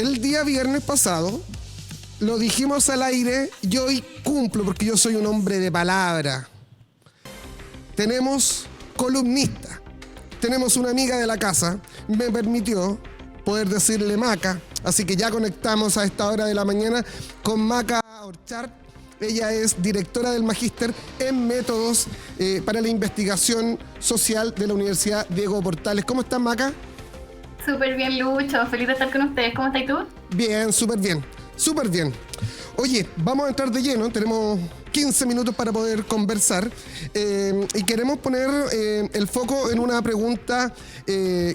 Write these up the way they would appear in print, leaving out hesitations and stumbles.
el día viernes pasado lo dijimos al aire y hoy cumplo porque yo soy un hombre de palabra. Tenemos columnista, tenemos una amiga de la casa, me permitió poder decirle Maca, así que ya conectamos a esta hora de la mañana con Maca Orchard. Ella es directora del Magíster en Métodos para la Investigación Social de la Universidad Diego Portales. ¿Cómo estás, Maca? Súper bien, Lucho. Feliz de estar con ustedes. ¿Cómo estás tú? Bien, súper bien. Súper bien. Oye, vamos a entrar de lleno. Tenemos 15 minutos para poder conversar y queremos poner el foco en una pregunta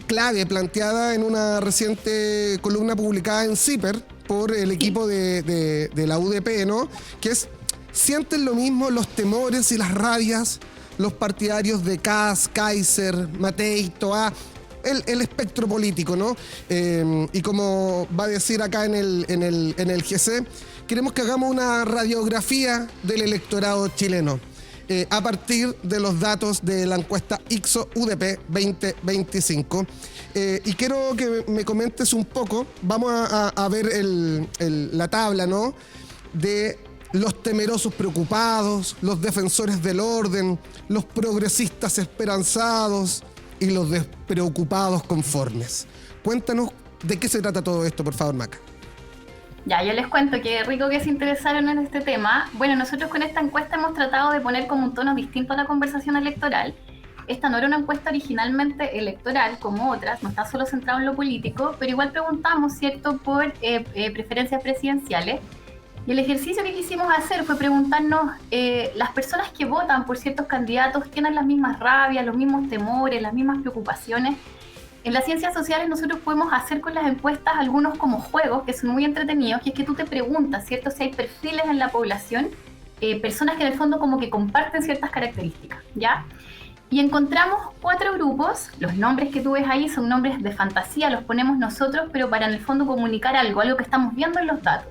clave planteada en una reciente columna publicada en CIPER por el equipo de la UDP, ¿no? Que es, ¿sienten lo mismo los temores y las rabias los partidarios de Kast, Kaiser, Matei, Toá, el espectro político, ¿no? Y como va a decir acá en el GC, queremos que hagamos una radiografía del electorado chileno a partir de los datos de la encuesta Ipsos-UDP 2025. Y quiero que me comentes un poco, vamos a ver la tabla, ¿no? De los temerosos preocupados, los defensores del orden, los progresistas esperanzados y los despreocupados conformes. Cuéntanos de qué se trata todo esto, por favor, Maca. Ya, yo les cuento que rico que se interesaron en este tema. Bueno, nosotros con esta encuesta hemos tratado de poner como un tono distinto a la conversación electoral. Esta no era una encuesta originalmente electoral como otras, no está solo centrado en lo político, pero igual preguntamos, ¿cierto?, por preferencias presidenciales. Y el ejercicio que quisimos hacer fue preguntarnos, ¿las personas que votan por ciertos candidatos tienen las mismas rabias, los mismos temores, las mismas preocupaciones? En las ciencias sociales nosotros podemos hacer con las encuestas algunos como juegos que son muy entretenidos, que es que tú te preguntas, ¿cierto?, si hay perfiles en la población, personas que en el fondo como que comparten ciertas características, ¿ya? Y encontramos 4 grupos, los nombres que tú ves ahí son nombres de fantasía, los ponemos nosotros, pero para en el fondo comunicar algo que estamos viendo en los datos.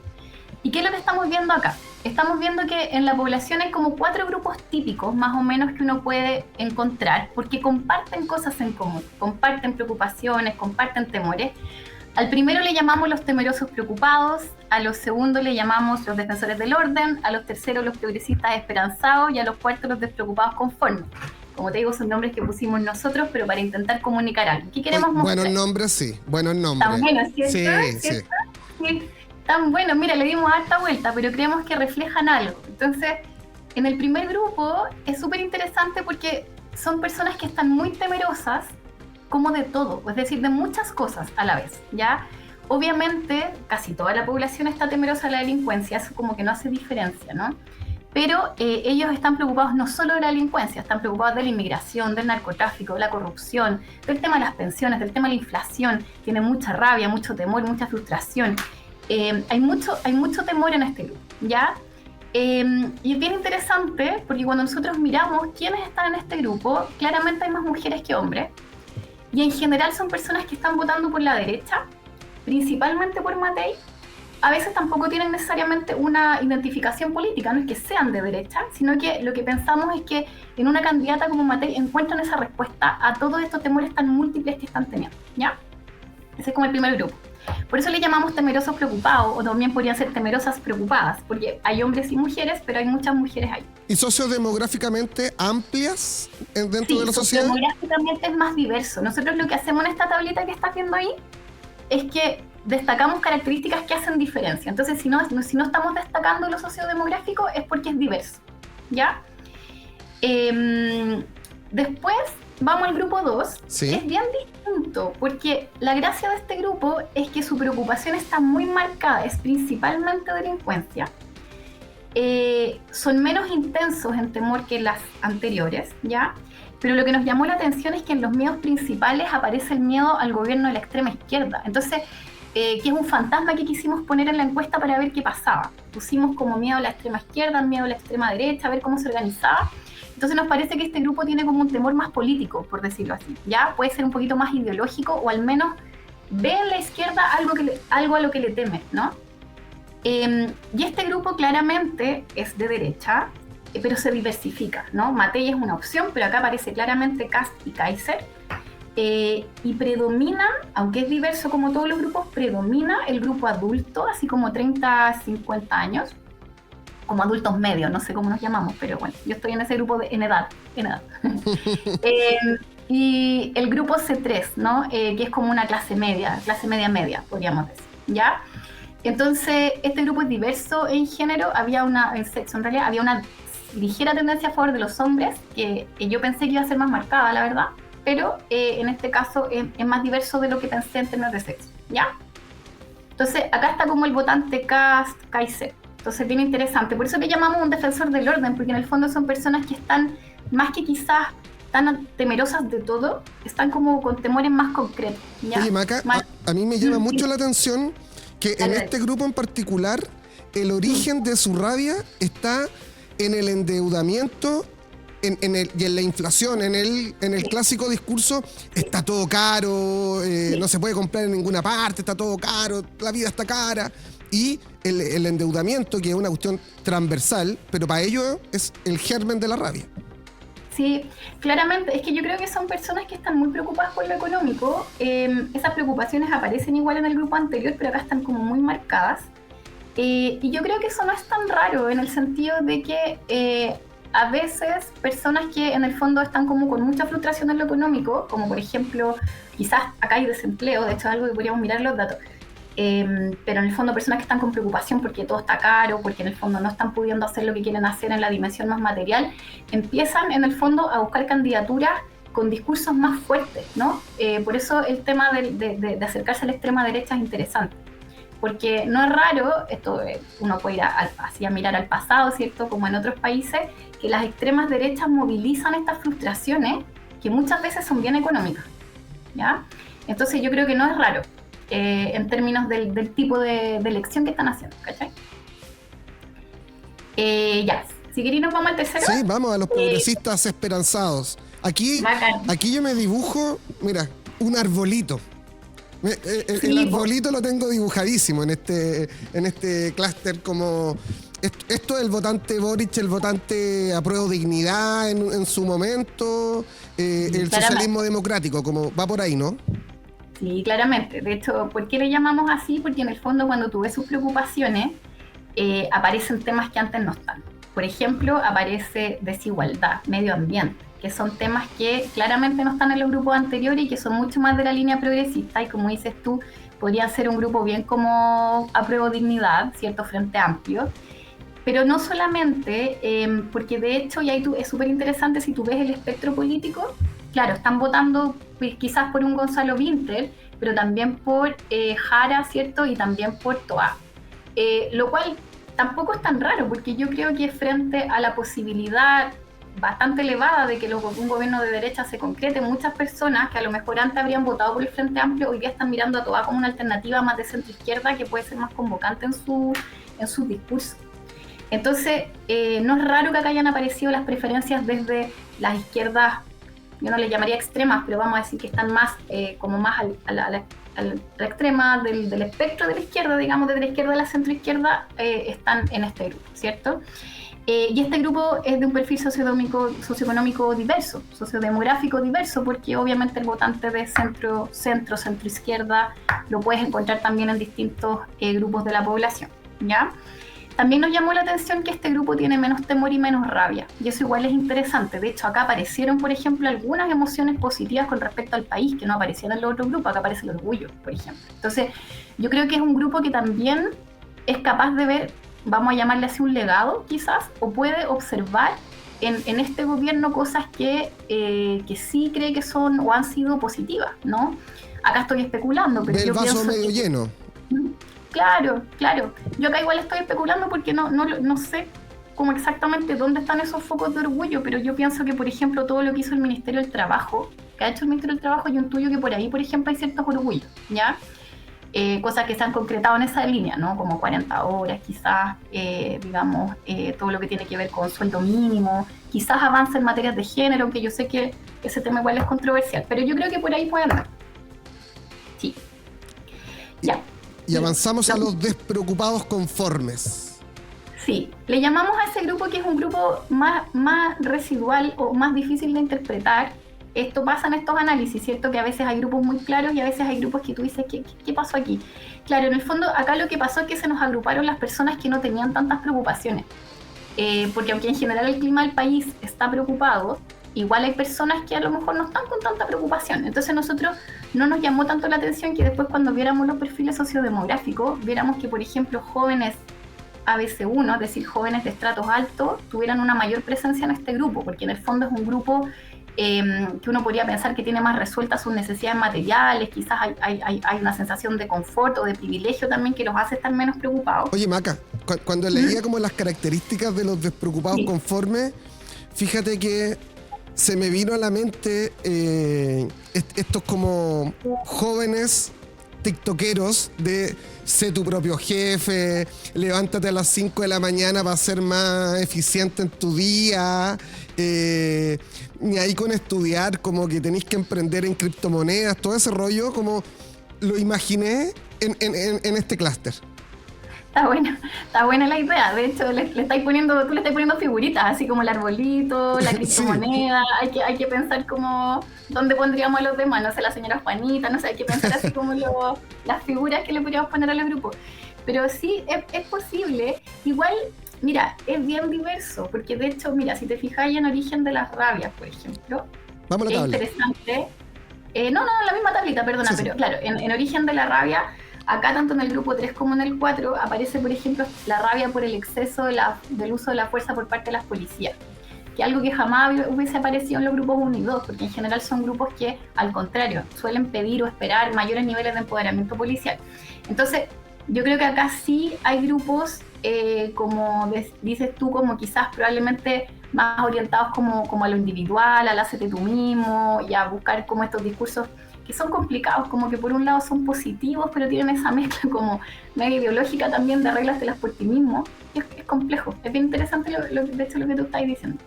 ¿Y qué es lo que estamos viendo acá? Estamos viendo que en la población hay como 4 grupos típicos, más o menos, que uno puede encontrar, porque comparten cosas en común, comparten preocupaciones, comparten temores. Al primero le llamamos los temerosos preocupados, a los segundos le llamamos los defensores del orden, a los terceros los progresistas esperanzados y a los cuartos los despreocupados conformes. Como te digo, son nombres que pusimos nosotros, pero para intentar comunicar algo. ¿Qué queremos mostrar? Buenos nombres, sí. Buenos nombres. Tan buenos, ¿cierto? Sí, ¿cierto? Sí. Tan buenos. Mira, le dimos harta vuelta, pero creemos que reflejan algo. Entonces, en el primer grupo es súper interesante porque son personas que están muy temerosas como de todo, es decir, de muchas cosas a la vez, ¿ya? Obviamente, casi toda la población está temerosa de la delincuencia, eso como que no hace diferencia, ¿no? Pero ellos están preocupados no solo de la delincuencia, están preocupados de la inmigración, del narcotráfico, de la corrupción, del tema de las pensiones, del tema de la inflación. Tienen mucha rabia, mucho temor, mucha frustración. Hay mucho temor en este grupo, ¿ya? Y es bien interesante porque cuando nosotros miramos quiénes están en este grupo, claramente hay más mujeres que hombres. Y en general son personas que están votando por la derecha, principalmente por Matei. A veces tampoco tienen necesariamente una identificación política, no es que sean de derecha, sino que lo que pensamos es que en una candidata como Matei encuentran esa respuesta a todos estos temores tan múltiples que están teniendo, ¿ya? Ese es como el primer grupo. Por eso le llamamos temerosos preocupados, o también podrían ser temerosas preocupadas, porque hay hombres y mujeres, pero hay muchas mujeres ahí. ¿Y sociodemográficamente amplias dentro de la sociedad? Sí, sociodemográficamente es más diverso. Nosotros lo que hacemos en esta tablita que estás viendo ahí es que destacamos características que hacen diferencia. Entonces, si no estamos destacando lo sociodemográfico es porque es diverso, ¿ya? Después vamos al grupo 2, ¿sí? Es bien distinto, porque la gracia de este grupo es que su preocupación está muy marcada, es principalmente delincuencia. Son menos intensos en temor que las anteriores, ¿ya? Pero lo que nos llamó la atención es que en los miedos principales aparece el miedo al gobierno de la extrema izquierda. Entonces, que es un fantasma que quisimos poner en la encuesta para ver qué pasaba. Pusimos como miedo a la extrema izquierda, miedo a la extrema derecha, a ver cómo se organizaba. Entonces nos parece que este grupo tiene como un temor más político, por decirlo así. Ya puede ser un poquito más ideológico, o al menos ve en la izquierda algo a lo que le teme, ¿no? Y este grupo claramente es de derecha, pero se diversifica, ¿no? Matei es una opción, pero acá aparece claramente Kast y Kaiser. y predominan, aunque es diverso como todos los grupos, predomina el grupo adulto, así como 30 a 50 años, como adultos medios, no sé cómo nos llamamos, pero bueno, yo estoy en ese grupo en edad. Y el grupo C3, ¿no? Que es como una clase media, podríamos decir, ¿ya? Entonces, este grupo es diverso en género, en sexo, en realidad, había una ligera tendencia a favor de los hombres, que yo pensé que iba a ser más marcada, la verdad, pero en este caso es más diverso de lo que pensé en términos de sexo, ¿ya? Entonces, acá está como el votante Kaiser. Entonces, bien interesante. Por eso le llamamos un defensor del orden, porque en el fondo son personas que están, más que quizás tan temerosas de todo, están como con temores más concretos, ¿ya? Oye, Maca, a mí me llama mucho la atención que en este grupo en particular, el origen de su rabia está en el endeudamiento y en la inflación, en el clásico discurso, está todo caro, no se puede comprar en ninguna parte, está todo caro, la vida está cara. Y el endeudamiento, que es una cuestión transversal, pero para ellos es el germen de la rabia. Sí, claramente, es que yo creo que son personas que están muy preocupadas por lo económico. Esas preocupaciones aparecen igual en el grupo anterior, pero acá están como muy marcadas. Y yo creo que eso no es tan raro, en el sentido de que a veces personas que en el fondo están como con mucha frustración en lo económico, como por ejemplo, quizás acá hay desempleo, de hecho es algo que podríamos mirar los datos, pero en el fondo personas que están con preocupación porque todo está caro, porque en el fondo no están pudiendo hacer lo que quieren hacer en la dimensión más material, empiezan en el fondo a buscar candidaturas con discursos más fuertes, ¿no? Por eso el tema de acercarse a la extrema derecha es interesante, porque no es raro, esto uno puede ir así a mirar al pasado, ¿cierto? Como en otros países, que las extremas derechas movilizan estas frustraciones que muchas veces son bien económicas, ¿ya? Entonces yo creo que no es raro en términos del tipo de elección que están haciendo, ¿cachai? Ya, si queréis nos vamos al tercero. Sí, vamos a los progresistas esperanzados. Aquí yo me dibujo, mira, un arbolito. El arbolito lo tengo dibujadísimo en este clúster, como esto del votante Boric, el votante apruebo dignidad en su momento, el socialismo democrático, como va por ahí, ¿no? Sí, claramente. De hecho, ¿por qué le llamamos así? Porque en el fondo cuando tú ves sus preocupaciones, aparecen temas que antes no están. Por ejemplo, aparece desigualdad, medio ambiente, que son temas que claramente no están en los grupos anteriores y que son mucho más de la línea progresista, y como dices tú, podrían ser un grupo bien como apruebo dignidad, ¿cierto? Frente Amplio. Pero no solamente, porque de hecho, y ahí es súper interesante si tú ves el espectro político, claro, están votando pues, quizás por un Gonzalo Vinter, pero también por Jara, ¿cierto? Y también por Toá. Lo cual tampoco es tan raro, porque yo creo que frente a la posibilidad bastante elevada de que un gobierno de derecha se concrete, muchas personas que a lo mejor antes habrían votado por el Frente Amplio, hoy día están mirando a Toá como una alternativa más de centro-izquierda que puede ser más convocante en su discurso. Entonces, no es raro que acá hayan aparecido las preferencias desde las izquierdas, yo no les llamaría extremas, pero vamos a decir que están más como más a la extrema del espectro de la izquierda, digamos, desde la izquierda a la centroizquierda, están en este grupo, ¿cierto? Y este grupo es de un perfil socioeconómico diverso, sociodemográfico diverso, porque obviamente el votante de centro-izquierda lo puedes encontrar también en distintos grupos de la población, ¿ya? También nos llamó la atención que este grupo tiene menos temor y menos rabia, y eso igual es interesante. De hecho, acá aparecieron, por ejemplo, algunas emociones positivas con respecto al país que no aparecían en los otros grupos. Acá aparece el orgullo, por ejemplo. Entonces, yo creo que es un grupo que también es capaz de ver, vamos a llamarle así, un legado, quizás, o puede observar en este gobierno cosas que sí cree que son o han sido positivas, ¿no? Acá estoy especulando, pero yo pienso... Del vaso medio lleno. Claro. Yo acá igual estoy especulando porque no sé cómo exactamente dónde están esos focos de orgullo, pero yo pienso que, por ejemplo, todo lo que hizo el Ministerio del Trabajo, que ha hecho el Ministerio del Trabajo, yo intuyo que por ahí, por ejemplo, hay ciertos orgullos, ¿ya? Cosas que se han concretado en esa línea, ¿no? Como 40 horas, quizás, digamos, todo lo que tiene que ver con sueldo mínimo, quizás avance en materias de género, aunque yo sé que ese tema igual es controversial, pero yo creo que por ahí puede andar. Sí. Ya. Y avanzamos a los despreocupados conformes. Sí, le llamamos a ese grupo que es un grupo más residual o más difícil de interpretar, esto pasa en estos análisis, ¿cierto? Que a veces hay grupos muy claros y a veces hay grupos que tú dices, ¿qué pasó aquí? Claro, en el fondo acá lo que pasó es que se nos agruparon las personas que no tenían tantas preocupaciones. Porque aunque en general el clima del país está preocupado, igual hay personas que a lo mejor no están con tanta preocupación. Entonces nosotros no nos llamó tanto la atención que después cuando viéramos los perfiles sociodemográficos, viéramos que, por ejemplo, jóvenes ABC1, es decir, jóvenes de estratos altos, tuvieran una mayor presencia en este grupo, porque en el fondo es un grupo que uno podría pensar que tiene más resueltas sus necesidades materiales, quizás hay una sensación de confort o de privilegio también que los hace estar menos preocupados. Oye, Maca, cuando leía como las características de los despreocupados conformes, fíjate que se me vino a la mente estos como jóvenes tiktokeros de sé tu propio jefe, levántate a las 5 de la mañana para ser más eficiente en tu día, ni ahí con estudiar, como que tenéis que emprender en criptomonedas, todo ese rollo, como lo imaginé en este clúster. Está buena la idea. De hecho, tú le estás poniendo figuritas, así como el arbolito, la criptomoneda. Sí. Hay que pensar como dónde pondríamos a los demás, no sé, la señora Juanita, no sé, hay que pensar así como las figuras que le podríamos poner a los grupos. Pero sí, es posible. Igual, mira, es bien diverso, porque de hecho, mira, si te fijas en Origen de las Rabias, por ejemplo, vamos a la tabla. Interesante. No, la misma tablita, perdona, sí, pero sí. Claro, en Origen de la Rabia, acá tanto en el grupo 3 como en el 4 aparece, por ejemplo, la rabia por el exceso del uso de la fuerza por parte de las policías, que es algo que jamás hubiese aparecido en los grupos 1 y 2, porque en general son grupos que, al contrario, suelen pedir o esperar mayores niveles de empoderamiento policial. Entonces, yo creo que acá sí hay grupos, como dices tú, como quizás probablemente más orientados como a lo individual, al hácete tú mismo, y a buscar como estos discursos que son complicados, como que por un lado son positivos, pero tienen esa mezcla como medio ideológica también de arréglatelas por ti mismo. Es complejo, es bien interesante de hecho lo que tú estás diciendo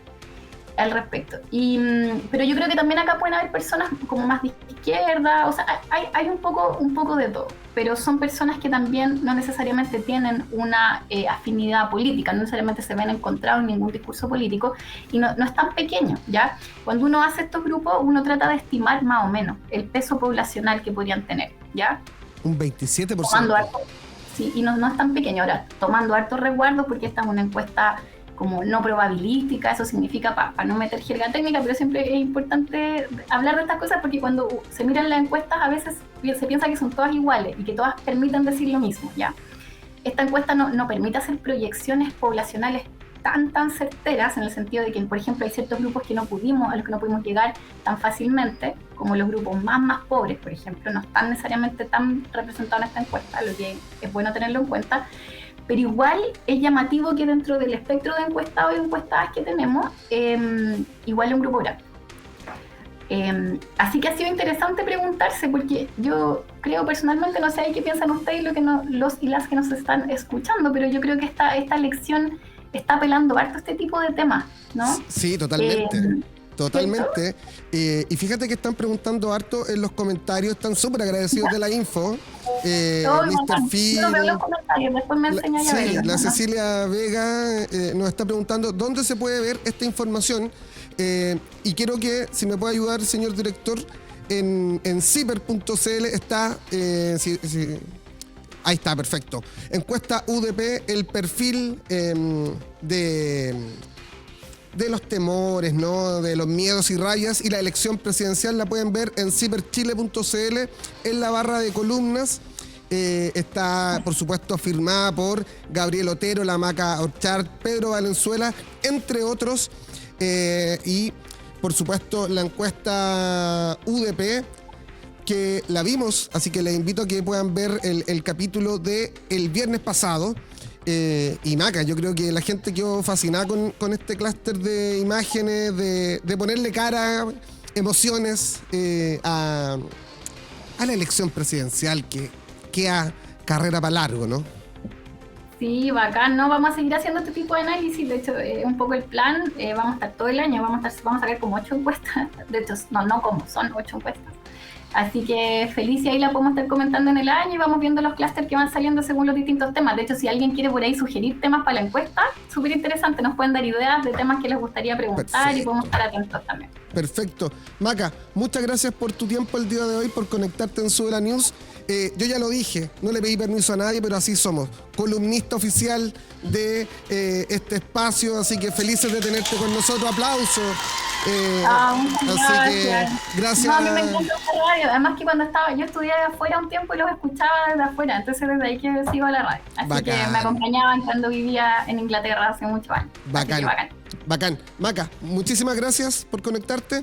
al respecto. Pero yo creo que también acá pueden haber personas como más de izquierda, o sea, hay un poco de todo, pero son personas que también no necesariamente tienen una afinidad política, no necesariamente se ven encontrados en ningún discurso político, y no es tan pequeño, ¿ya? Cuando uno hace estos grupos, uno trata de estimar más o menos el peso poblacional que podrían tener, ¿ya? Un 27%. Tomando harto, sí, y no es tan pequeño. Ahora, tomando harto resguardo, porque esta es una encuesta como no probabilística, eso significa para no meter jerga técnica, pero siempre es importante hablar de estas cosas porque cuando se miran las encuestas a veces se piensa que son todas iguales y que todas permiten decir lo mismo, ¿ya? Esta encuesta no permite hacer proyecciones poblacionales tan certeras, en el sentido de que, por ejemplo, hay ciertos grupos a los que no pudimos llegar tan fácilmente, como los grupos más pobres, por ejemplo, no están necesariamente tan representados en esta encuesta, lo que es bueno tenerlo en cuenta. Pero igual es llamativo que dentro del espectro de encuestados y encuestadas que tenemos, igual es un grupo grande. Así que ha sido interesante preguntarse, porque yo creo personalmente, no sé qué piensan ustedes los y las que nos están escuchando, pero yo creo que esta lección está apelando harto a este tipo de temas, ¿no? Sí, totalmente. Totalmente. Y fíjate que están preguntando harto en los comentarios, están súper agradecidos de la info. Mr. Phil. Yo veo los comentarios, después me enseña a verlos. Sí, la Cecilia Vega nos está preguntando dónde se puede ver esta información. Y quiero que, si me puede ayudar, señor director, en ciber.cl está. Ahí está, perfecto. Encuesta UDP, el perfil de los temores, ¿no? De los miedos y rabias, y la elección presidencial la pueden ver en ciberchile.cl en la barra de columnas. Está, por supuesto, firmada por Gabriel Otero, la Maca Orchard, Pedro Valenzuela, entre otros. Y, por supuesto, la encuesta UDP, que la vimos, así que les invito a que puedan ver el capítulo del viernes pasado. Y Maca, yo creo que la gente quedó fascinada con este clúster de imágenes, de ponerle cara, emociones a la elección presidencial, que queda carrera para largo, ¿no? Sí, bacán, ¿no? Vamos a seguir haciendo este tipo de análisis, de hecho, un poco el plan, vamos a estar todo el año, vamos a sacar como 8 encuestas, de hecho, no como, son 8 encuestas. Así que feliz, y ahí la podemos estar comentando en el año y vamos viendo los clústeres que van saliendo según los distintos temas. De hecho, si alguien quiere por ahí sugerir temas para la encuesta, súper interesante, nos pueden dar ideas de temas que les gustaría preguntar. Perfecto. Y podemos estar atentos también. Perfecto. Maca, muchas gracias por tu tiempo el día de hoy, por conectarte en Sube la News. Yo ya lo dije, no le pedí permiso a nadie, pero así somos. Columnista oficial de este espacio, así que felices de tenerte con nosotros. Aplausos. Así que gracias. No, a mí me encanta la radio. Además que cuando yo estudié afuera un tiempo y los escuchaba desde afuera, entonces desde ahí que sigo la radio. Así bacán. Que me acompañaban cuando vivía en Inglaterra hace muchos años. Bacán. Bacán. Maca, muchísimas gracias por conectarte.